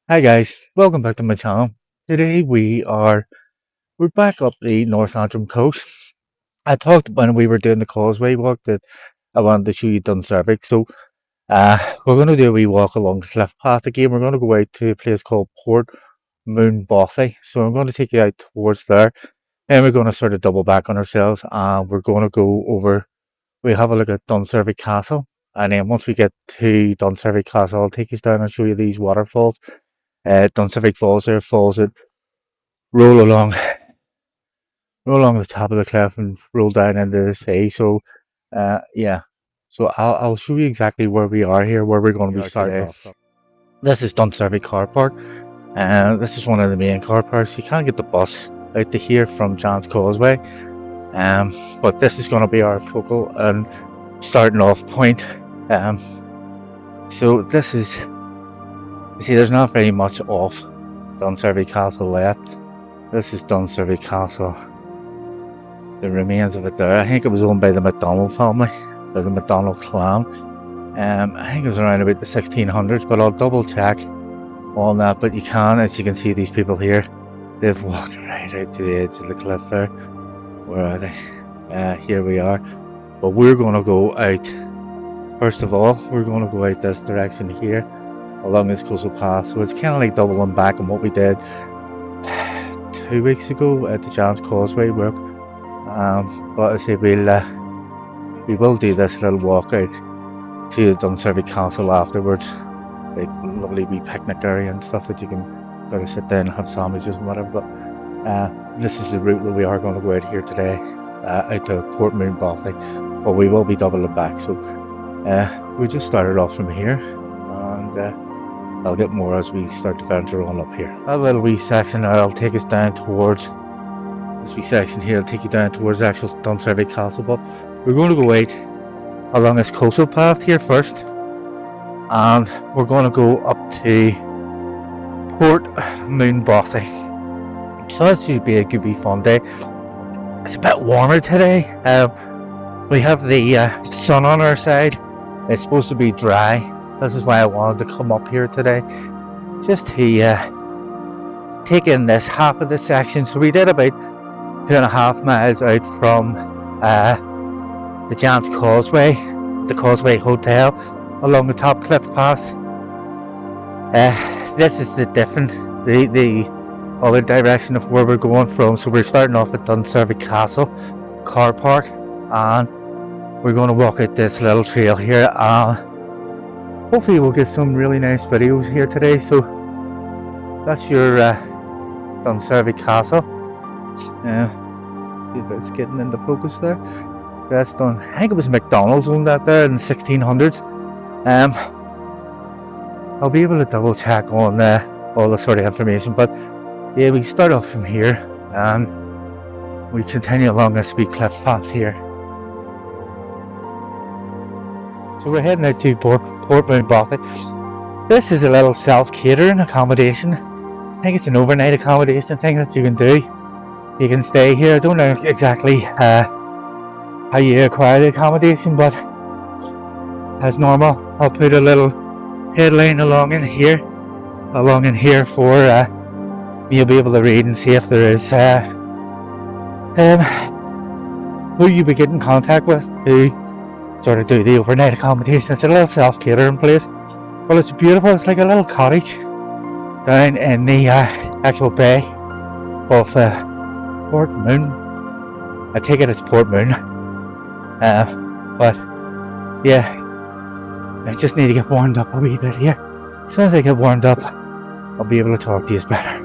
Hi guys, welcome back to my channel. Today we're back up the North Antrim coast. I talked when we were doing the causeway walk that I wanted to show you Dunseverick. We're gonna do a wee walk along the cliff path again. We're gonna go out to a place called Port Moon Bothy. So I'm gonna take you out towards there and we're gonna sort of double back on ourselves and we're gonna go over we have a look at Dunseverick Castle, and then once we get to Dunseverick Castle I'll take you down and show you these waterfalls. Dunseverick Falls there falls that roll along roll along the top of the cliff and roll down into the sea. Yeah. So I'll show you exactly where we are here, where we're going to be starting off from. This is Dunseverick Car Park, and this is one of the main car parks. You can't get the bus out to here from Gaints Causeway, but this is going to be our focal and starting off point. Um, so this is, you see, there's not very much off Dunseverick Castle left. This is Dunseverick Castle. The remains of it there. I think it was owned by the McDonald family, by the McDonald clan. I think it was around about the 1600s, but I'll double check on that. But you can, as you can see, these people here, they've walked right out to the edge of the cliff there. Where are they? Here we are. But we're going to go out, first of all, we're going to go out this direction here, along this coastal path. So it's kind of like doubling back on what we did 2 weeks ago at the Gaints Causeway work. But I say we will do this little walk out to Dunseverick Castle afterwards, like lovely wee picnic area and stuff that you can sort of sit down and have sandwiches and whatever. But this is the route that we are going to go out here today, out to Port Moon Bothy, but we will be doubling back. So we just started off from here, and I'll get more as we start to venture on up here. That little wee section there, I'll take us down towards this wee section here. I'll take you down towards the actual Dunseverick Castle, but we're going to go out along this coastal path here first, and we're going to go up to Port Moon Bothy. So that should be a good wee fun day. It's a bit warmer today. We have the sun on our side. It's supposed to be dry. This is why I wanted to come up here today, just to take in this half of the section. So we did about 2.5 miles out from the Gaints Causeway, the Causeway Hotel, along the top cliff path. This is the other direction of where we're going from. So we're starting off at Dunseverick Castle car park, and we're going to walk out this little trail here. Hopefully we'll get some really nice videos here today. So that's your Dunseverick Castle. See if it's getting into focus there. That's done. I think it was McDonald's owned that there in the 1600s. I'll be able to double check on all the sort of information, but yeah, we start off from here and we continue along this wee cliff path here. So we're heading out to Port Moon Bothy. This is a little self-catering accommodation. I think it's an overnight accommodation thing that you can do. You can stay here. I don't know exactly how you acquire the accommodation, but as normal, I'll put a little headline along in here for you'll be able to read and see if there is who you be getting in contact with to sort of do the overnight accommodation. It's a little self-catering place. Well, it's beautiful. It's like a little cottage down in the actual bay of Port Moon. I take it it's Port Moon. But yeah, I just need to get warmed up a wee bit here. As soon as I get warmed up, I'll be able to talk to you better.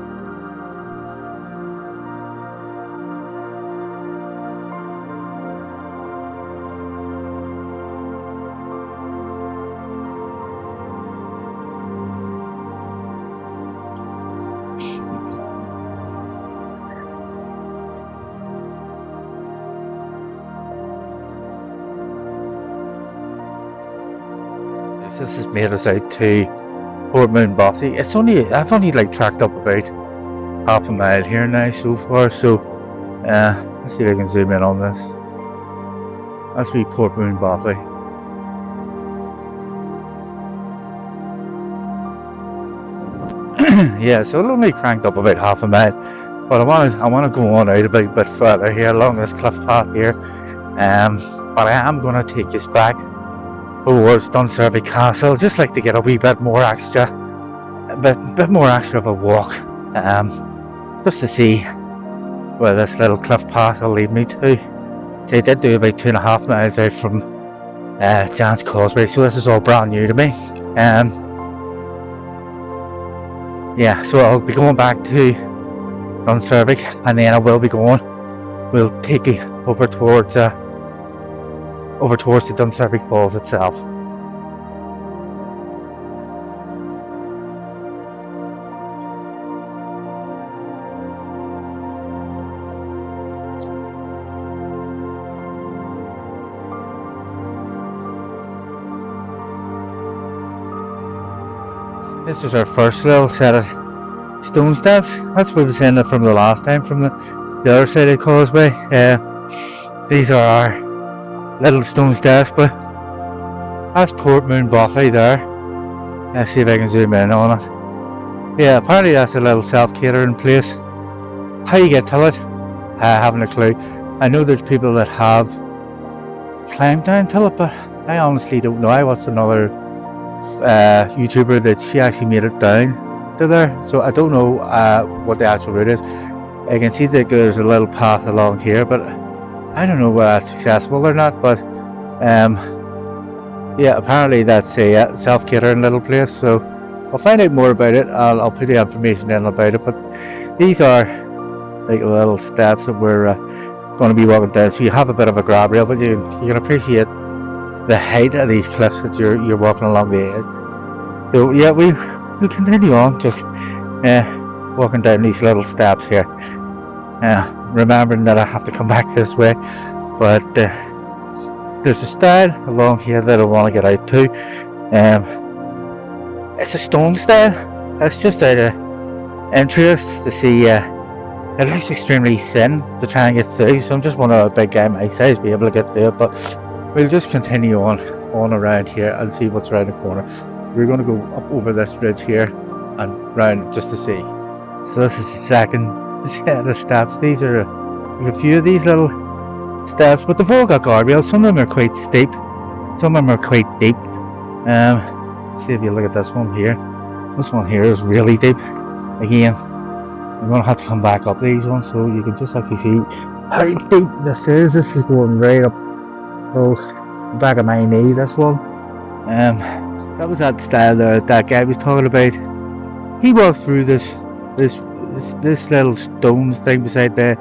This has made us out to Port Moon Bothy. I've only like tracked up about half a mile here now so far. So let's see if I can zoom in on this. That's wee Port Moon Bothy. Yeah, so it'll only cranked up about half a mile. But I wanna go on out a bit further here along this cliff path here. But I am gonna take us back towards Dunseverick Castle, just like to get a wee bit more extra, a bit more extra of a walk, just to see where this little cliff path will lead me to. So I did do about 2.5 miles out from Gaints Causeway, so this is all brand new to me. Yeah, so I'll be going back to Dunseverick, and then I will be going. We'll take you over towards the Dunseverick Falls itself. This is our first little set of stone steps. That's what we were saying from the last time, from the other side of the causeway. These are our little stone steps, but that's Port Moon Bothy there. Let's see if I can zoom in on it. Yeah, apparently that's a little self-catering place. How you get to it, I haven't a clue. I know there's people that have climbed down to it, but I honestly don't know. I watched another YouTuber that she actually made it down to there, so I don't know what the actual route is. I can see that there's a little path along here, but I don't know whether that's accessible or not. But yeah, apparently that's a self-catering little place, so I'll find out more about it. I'll put the information in about it. But these are like little steps that we're going to be walking down, so you have a bit of a grab rail, but you can appreciate the height of these cliffs that you're walking along the edge. So yeah, we'll continue on, just walking down these little steps here, remembering that I have to come back this way, but there's a stile along here that I want to get out to. It's a stone stile. It's just out of interest to see. It looks extremely thin to try and get through, so I'm just wondering a big guy my size be able to get through it. But we'll just continue on around here and see what's around the corner. We're going to go up over this bridge here and round just to see. So this is the second set of steps. There's a few of these little steps, but they've all got guardrails. Some of them are quite steep, some of them are quite deep. See if you look at this one here. This one here is really deep. Again, I'm going to have to come back up these ones so you can just actually see how deep this is. This is going right up the back of my knee, this one. That was that style there that guy was talking about. He walked through this little stone thing beside the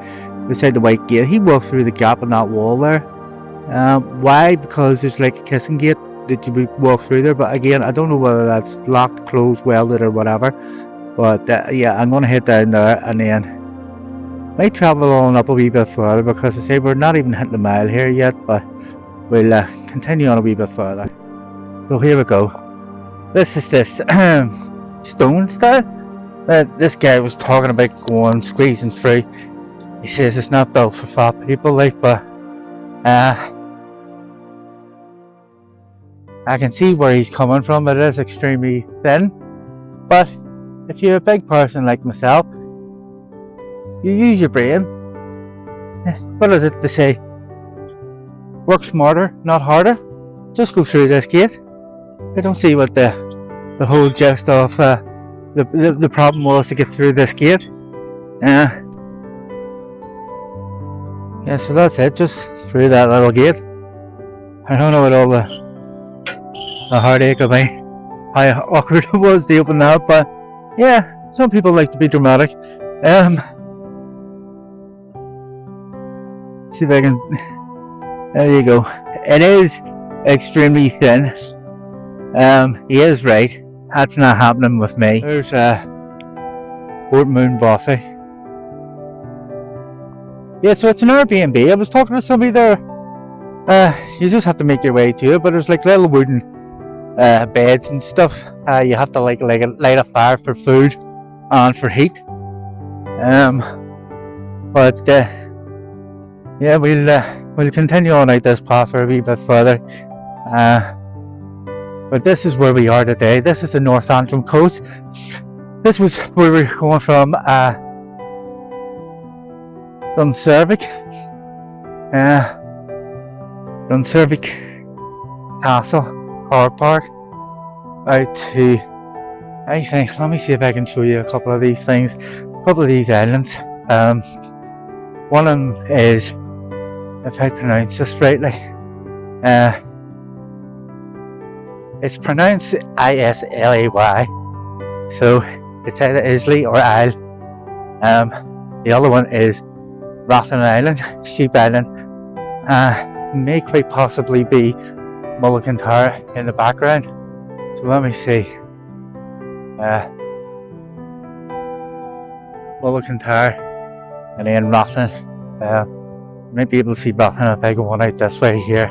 white gate. He walked through the gap in that wall there. Why? Because there's like a kissing gate that you would walk through there, but again, I don't know whether that's locked, closed, welded or whatever. But yeah, I'm going to head down there and then might travel on up a wee bit further, because I say we're not even hitting the mile here yet, but we'll continue on a wee bit further. So here we go. This is this stone style that this guy was talking about going squeezing through. He says it's not built for fat people, like, but I can see where he's coming from. It is extremely thin, but if you're a big person like myself, you use your brain. What is it they say? Work smarter, not harder. Just go through this gate. I don't see what the whole gist of the problem was to get through this gate. Yeah, so that's it. Just through that little gate. I don't know what all the heartache of me, how awkward it was to open that, but yeah, some people like to be dramatic. See if I can. There you go. It is extremely thin. He is right. That's not happening with me. There's Port Moon Bothy. Yeah, so it's an Airbnb. I was talking to somebody there. You just have to make your way to it, but there's like little wooden beds and stuff. You have to like light a fire for food and for heat. But yeah, we'll continue on out this path for a wee bit further. But this is where we are today. This is the North Antrim coast. This was where we were going from Dunseverick, Dunseverick Castle Car Park out to, I think, let me see if I can show you a couple of these things, a couple of these islands. One of them is, if I pronounce this rightly, it's pronounced Islay, so it's either Islay or Isle. The other one is Rathlin Island, Sheep Island, may quite possibly be Mulligan Tower in the background. So let me see. Mulligan Tower, and then Rathlin. Might be able to see Rathlin if I go on out this way here.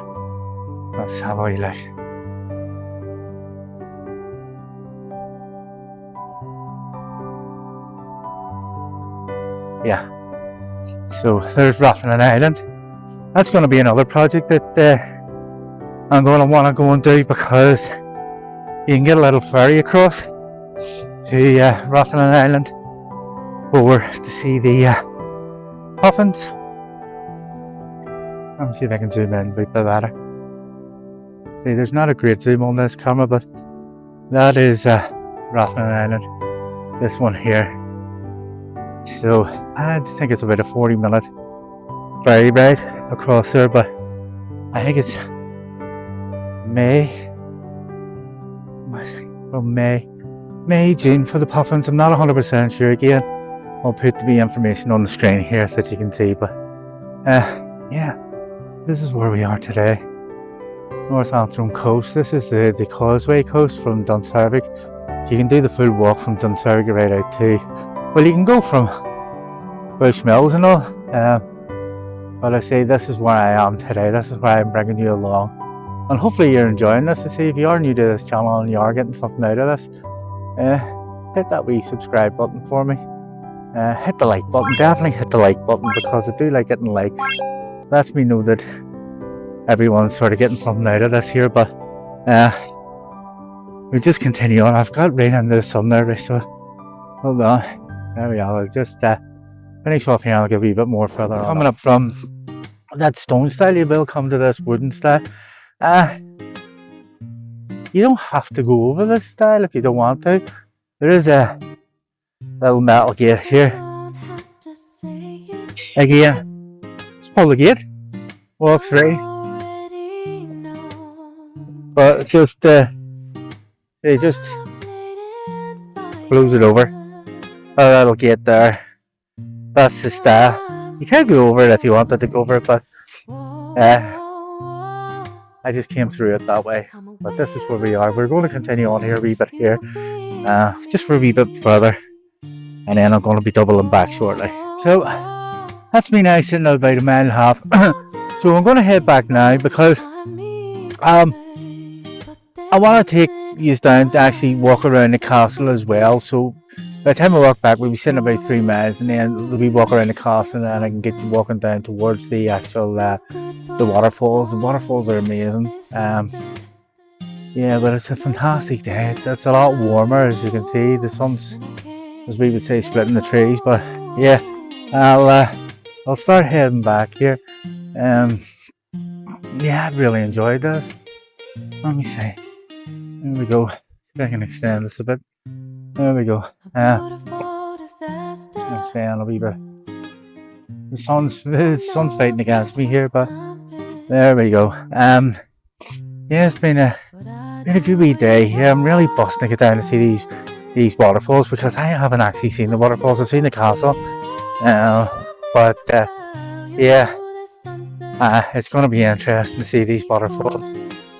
Let's have a wee look. Yeah, so there's Rathlin Island. That's going to be another project that I'm going to want to go and do, because you can get a little ferry across to Rathlin Island to see the puffins. Let me see if I can zoom in a bit better. See, there's not a great zoom on this camera, but that is Rathlin Island, this one here. So I think it's about a 40-minute ferry ride across there, but I think it's May, June for the puffins. I'm not 100% sure. Again, I'll put the information on the screen here so that you can see, but yeah, this is where we are today. North Antrim coast. This is the Causeway coast from Dunseverick. You can do the full walk from Dunseverick right out to, well, you can go from Bushmills and all, but I say this is where I am today. This is where I'm bringing you along, and hopefully you're enjoying this. To see, if you are new to this channel and you are getting something out of this, hit that wee subscribe button for me. Hit the like button, definitely hit the like button, because I do like getting likes. Lets me know that everyone's sort of getting something out of this here. But we'll just continue on. I've got rain into the sun there, so hold on. There we are. I'll just finish off here and I'll give you a bit more further on. Coming up from that stone style, you will come to this wooden style. You don't have to go over this style if you don't want to. There is a little metal gate here. Again, just pull the gate, walk through, but just close it over. A little gate there. That's the style. You can go over it if you wanted to go over it, but I just came through it that way. But this is where we are. We're going to continue on here a wee bit here, just for a wee bit further, and then I'm going to be doubling back shortly. So that's me now, sitting about 1.5 miles. So I'm going to head back now, because I want to take you down to actually walk around the castle as well. So by the time I walk back, we'll be sitting about 3 miles, and then we walk around the castle, and then I can get you walking down towards the actual the waterfalls. The waterfalls are amazing. Yeah, but it's a fantastic day. It's a lot warmer, as you can see. The sun's, as we would say, splitting the trees. But yeah, I'll start heading back here. Yeah, I really enjoyed this. Let me see. There we go. See if I can extend this a bit. There we go. Let's stand a wee bit. The sun's fighting against me here, but there we go. Yeah, it's been a good wee day. Yeah, I'm really busting to get down to see these waterfalls, because I haven't actually seen the waterfalls. I've seen the castle, but yeah, it's going to be interesting to see these waterfalls.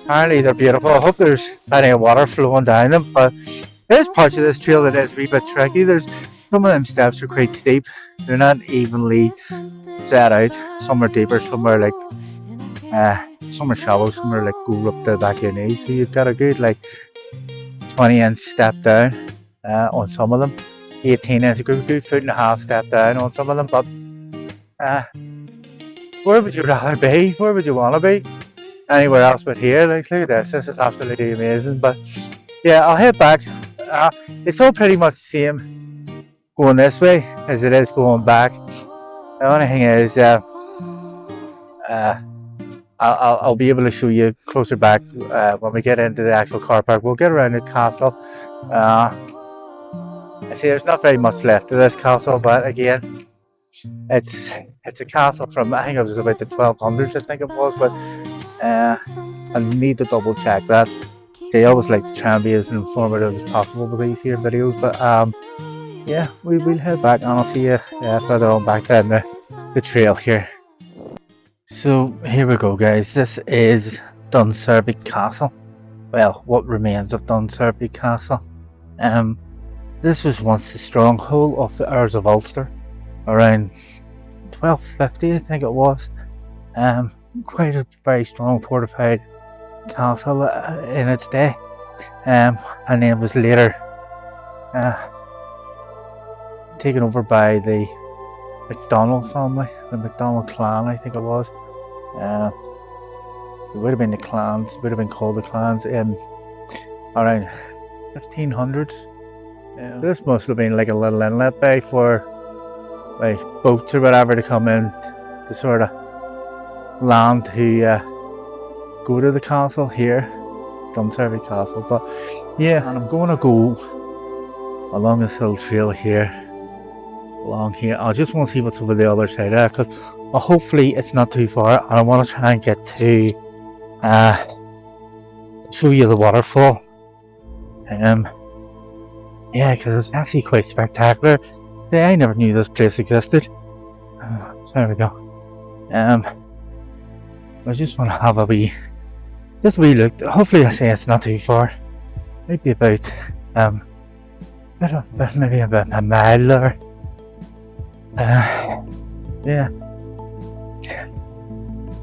Apparently they're beautiful. I hope there's plenty of water flowing down them, but there's parts of this trail that is a wee bit tricky. Some of them steps are quite steep. They're not evenly set out. Some are deeper, some are like some are shallow, some are like go up to the back of your knees. So you've got a good like 20-inch step down on some of them. 18-inch, a good 1.5-foot step down on some of them. But where would you rather be? Where would you want to be? Anywhere else but here? Like, look at this. This is absolutely amazing. But yeah, I'll head back It's all pretty much the same going this way as it is going back. The only thing is, uh, I'll be able to show you closer back when we get into the actual car park. We'll get around the castle. I see there's not very much left of this castle, but again, it's a castle from, I think it was about the 1200s, I think it was, but I need to double check that. They always like to try and be as informative as possible with these here videos, but yeah, we'll head back and I'll see you further on back down the trail here. So here we go, guys. This is Dunseverick Castle. Well, what remains of Dunseverick Castle. This was once the stronghold of the Earls of Ulster, around 1250, I think it was. Quite a very strong fortified castle in its day, and then it was later taken over by the MacDonald family, the MacDonald clan, I think it was. It would have been the clans, would have been called the clans in around 1500s. So this must have been like a little inlet bay for like boats or whatever to come in to sort of land to go to the castle here, Dunseverick Castle. But yeah, and I'm going to go along this little trail here, along here. I just want to see what's over the other side there, because hopefully it's not too far, and I want to try and get to show you the waterfall. Yeah, because it's actually quite spectacular. Yeah, I never knew this place existed. There we go. I just want to have a wee look. Hopefully I say it's not too far. Maybe about maybe about a mile or yeah.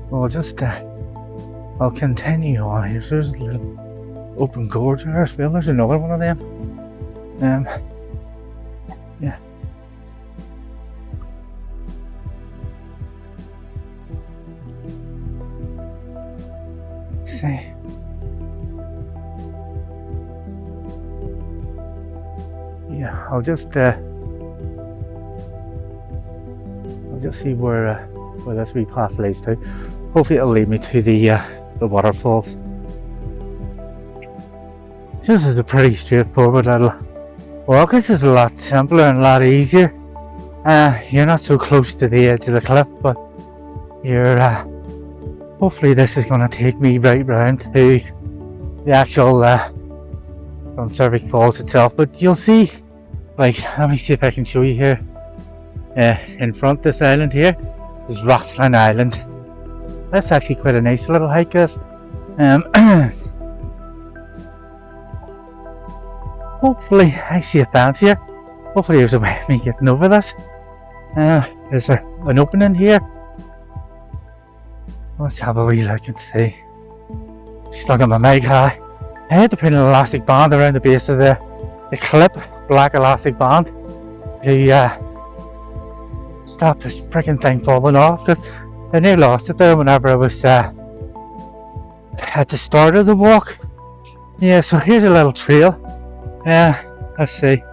Well, just I'll continue on here. So there's a little open gorge there as well. There's another one of them. Yeah. See. Yeah, I'll just see where this wee path leads to. Hopefully it'll lead me to the waterfalls. This is a pretty straightforward little walk. This is a lot simpler and a lot easier. You're not so close to the edge of the cliff, but you're hopefully this is going to take me right round to the actual Dunseverick Falls itself. But you'll see, like, let me see if I can show you here. In front of this island here is Rathlin Island. That's actually quite a nice little hike, guys. Hopefully, I see a fence here. Hopefully there's a way of me getting over this. Is there an opening here? Let's have a wee look and see. Stuck on my mic high. I had to put an elastic band around the base of the clip, black elastic band, to stop this freaking thing falling off, because I nearly lost it there whenever I was at the start of the walk. Yeah, so here's a little trail. Let's see.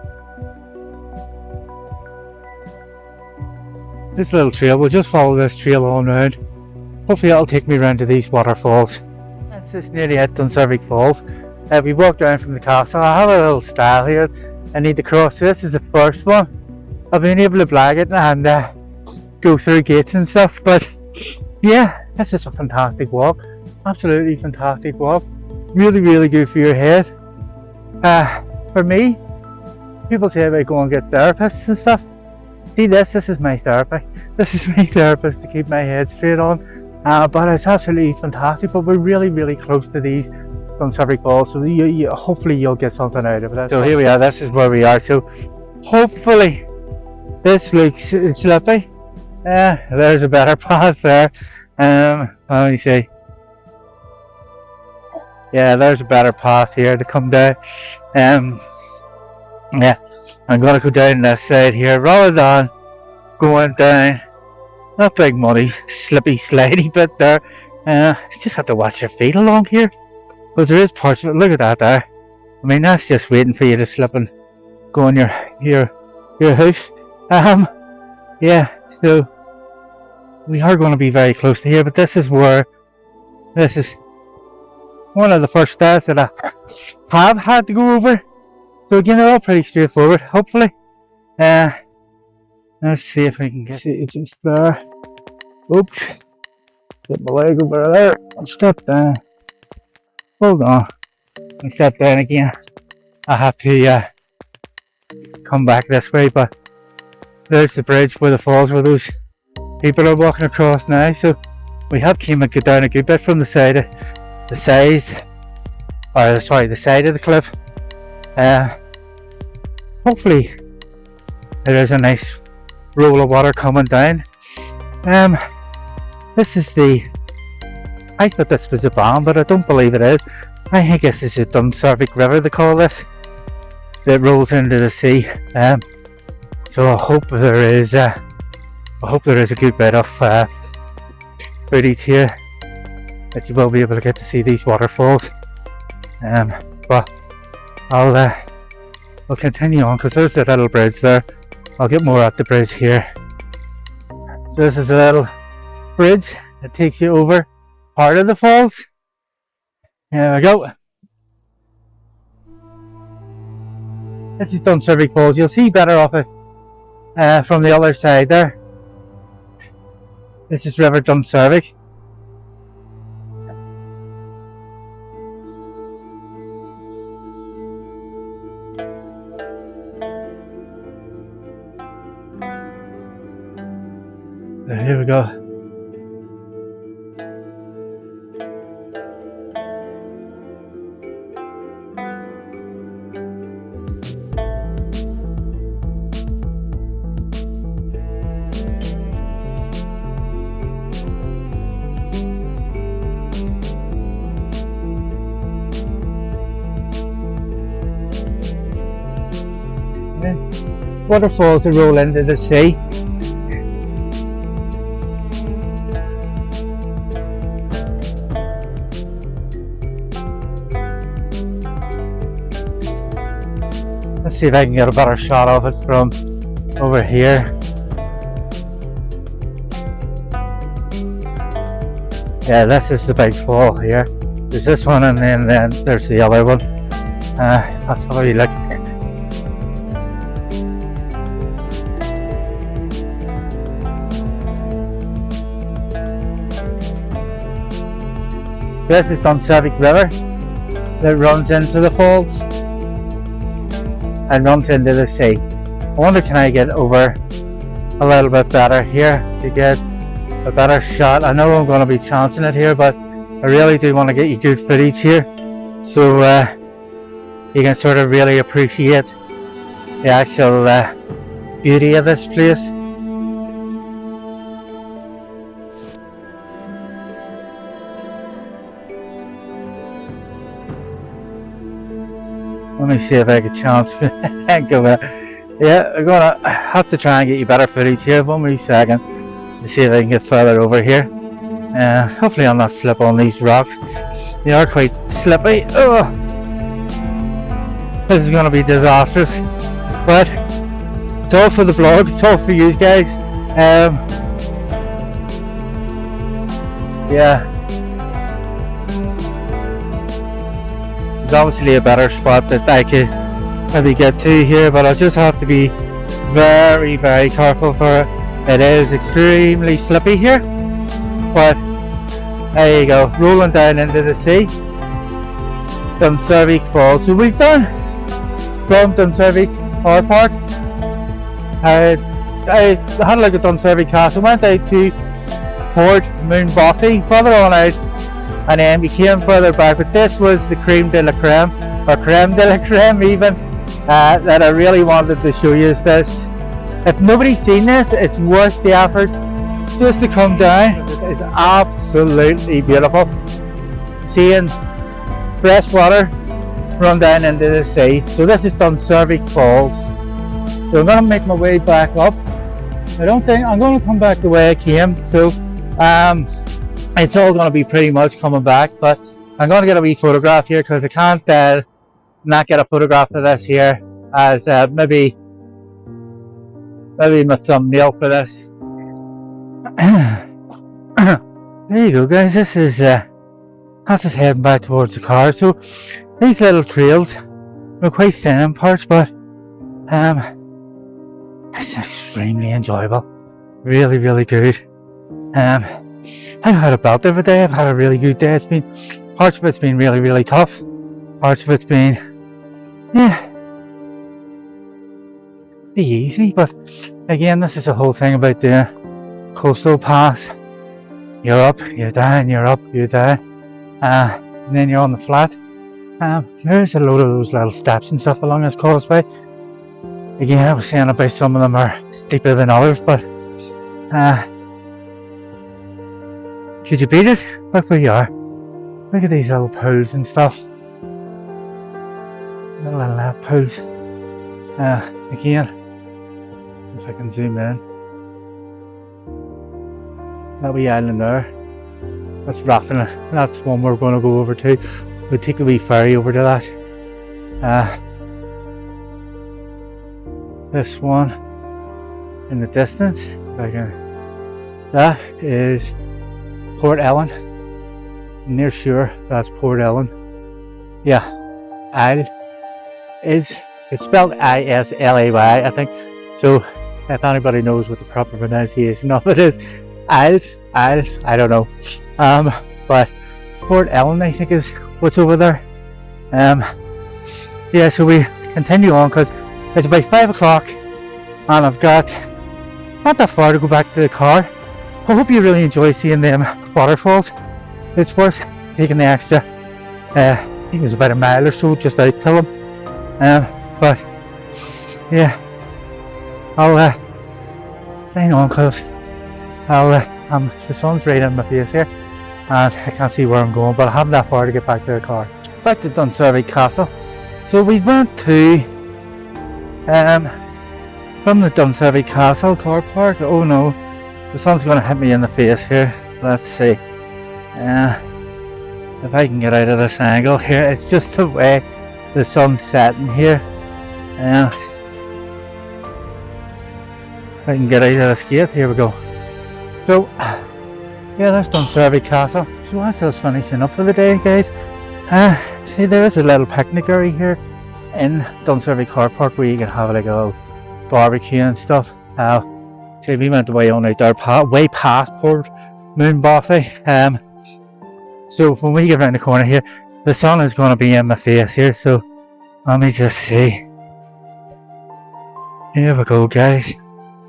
This little trail, we'll just follow this trail on round. Hopefully it'll take me round to these waterfalls. That's just nearly at Dunseverick Falls. We walked down from the castle. I have a little style here. I need to cross. This is the first one. I've been able to blag it and go through gates and stuff, but yeah, this is a fantastic walk. Absolutely fantastic walk. Really, really good for your head. For me, people say about go and get therapists and stuff. See, this is my therapy. This is my therapist to keep my head straight on. But it's absolutely fantastic. But we're really, really close to these Dunseverick Falls, so hopefully you'll get something out of it. So here we are. This is where we are. So hopefully this looks slippy. There's a better path there. Let me see. Yeah, there's a better path here to come down. Yeah, I'm gonna go down this side here rather than going down that big muddy, slippy, slidey bit there. You just have to watch your feet along here, because there is parts of it. Look at that there. I mean, that's just waiting for you to slip and go in your house. Yeah, so we are going to be very close to here, but this is one of the first steps that I have had to go over. So again, they're all pretty straightforward, hopefully. Let's see if I can get it just there. Oops. Get my leg over there. I'll step down. Hold on. I step down again. I have to come back this way, but there's the bridge where the falls where those people are walking across now. So we have came and got down a good bit from the side of the side of the cliff. Hopefully there is a nice roll of water coming down. This is I thought this was a bomb, but I don't believe it is. I think this is the Dunseverick River, they call this, that rolls into the sea. So I hope there is a good bit of footage here that you will be able to get to see these waterfalls. But I'll continue on because there's a little bridge there. I'll get more at the bridge here. So this is a little bridge that takes you over part of the falls. There we go. This is Dunseverick Falls. You'll see better off it from the other side there. This is River Dunseverick. Here we go. Waterfalls that roll into the sea. Let's see if I can get a better shot of it from over here. Yeah, this is the big fall here. There's this one and then there's the other one. That's how you look. This is Dunseverick River that runs into the falls and runs into the sea. I wonder can I get over a little bit better here to get a better shot. I know I'm going to be chancing it here, but I really do want to get you good footage here so you can sort of really appreciate the actual beauty of this place. Let me see if I can chance go in. Yeah, I'm gonna have to try and get you better footage here. 1 more second to see if I can get further over here. Hopefully I'll not slip on these rocks. They are quite slippy. Oh, this is gonna be disastrous, but it's all for the vlog. It's all for you guys. Yeah. There's obviously a better spot that I could maybe get to here, but I'll just have to be very, very careful for it. It is extremely slippy here, but there you go, rolling down into the sea. Dunseverick Falls. So we've done from Dunseverick Car Park. I had like a Dunseverick Castle, went out to Port Moonbothy, further on out, and then we came further back, but this was the creme de la creme, or creme de la creme even, that I really wanted to show you this. If nobody's seen this, it's worth the effort just to come down. It's absolutely beautiful. Seeing fresh water run down into the sea. So this is Dunseverick Falls. So I'm going to make my way back up. I don't think I'm going to come back the way I came. So it's all going to be pretty much coming back, but I'm going to get a wee photograph here because I can't not get a photograph of this here as maybe my thumbnail for this. There you go, guys. This is that's just heading back towards the car. So these little trails are quite thin in parts, but it's extremely enjoyable. Really, really good. I've had a belt every day. I've had a really good day. It's been parts of it's been really, really tough. Parts of it's been easy. But again, this is the whole thing about doing coastal pass. You're up, you're down, you're up, you're down, and then you're on the flat. There's a load of those little steps and stuff along this causeway. Again, I was saying about some of them are steeper than others, but could you beat it? Look where you are. Look at these little pools and stuff. Little pools. Again, if I can zoom in. That wee island there. That's rafting. That's one we're going to go over to. We'll take the wee ferry over to that. This one in the distance. That is Port Ellen. I'm near sure that's Port Ellen. Yeah, Isle is it's spelled I-S-L-A-Y, I think. So if anybody knows what the proper pronunciation of it is, Isles, I don't know. But Port Ellen, I think, is what's over there. Yeah, so we continue on because it's about 5 o'clock and I've got not that far to go back to the car. I hope you really enjoy seeing them waterfalls. It's worth taking the extra, I think it's about a mile or so just out to them. But yeah, I'll sign on because the sun's right in my face here and I can't see where I'm going, but I haven't that far to get back to the car. Back to Dunseverick Castle. So we went to from the Dunseverick Castle car park. Oh no, the sun's going to hit me in the face here. Let's see if I can get out of this angle here. It's just the way the sun's setting here. If I can get out of this gate, here we go. So yeah, that's Dunseverick Castle. So that's us finishing up for the day, guys. See, there is a little picnic area here in Dunseverick car park where you can have like a little barbecue and stuff. See, we went way on out there, way past Port Moonbothy. So when we get around the corner here, the sun is going to be in my face here. So let me just see. Here we go, guys.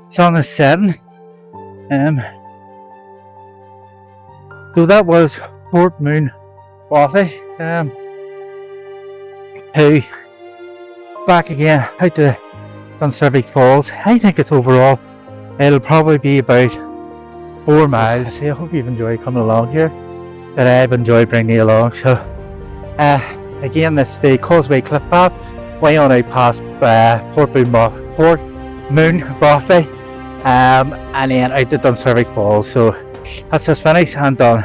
Sun is setting. So that was Port Moonbothy. Who back again out to Dunseverick Falls. I think it's overall it'll probably be about 4 miles. I hope you've enjoyed coming along here. That I've enjoyed bringing you along. So again, that's the Causeway Cliff Path, way on out past Port Moonbothy, and then out to Dunseverick Falls. So that's just finished and done.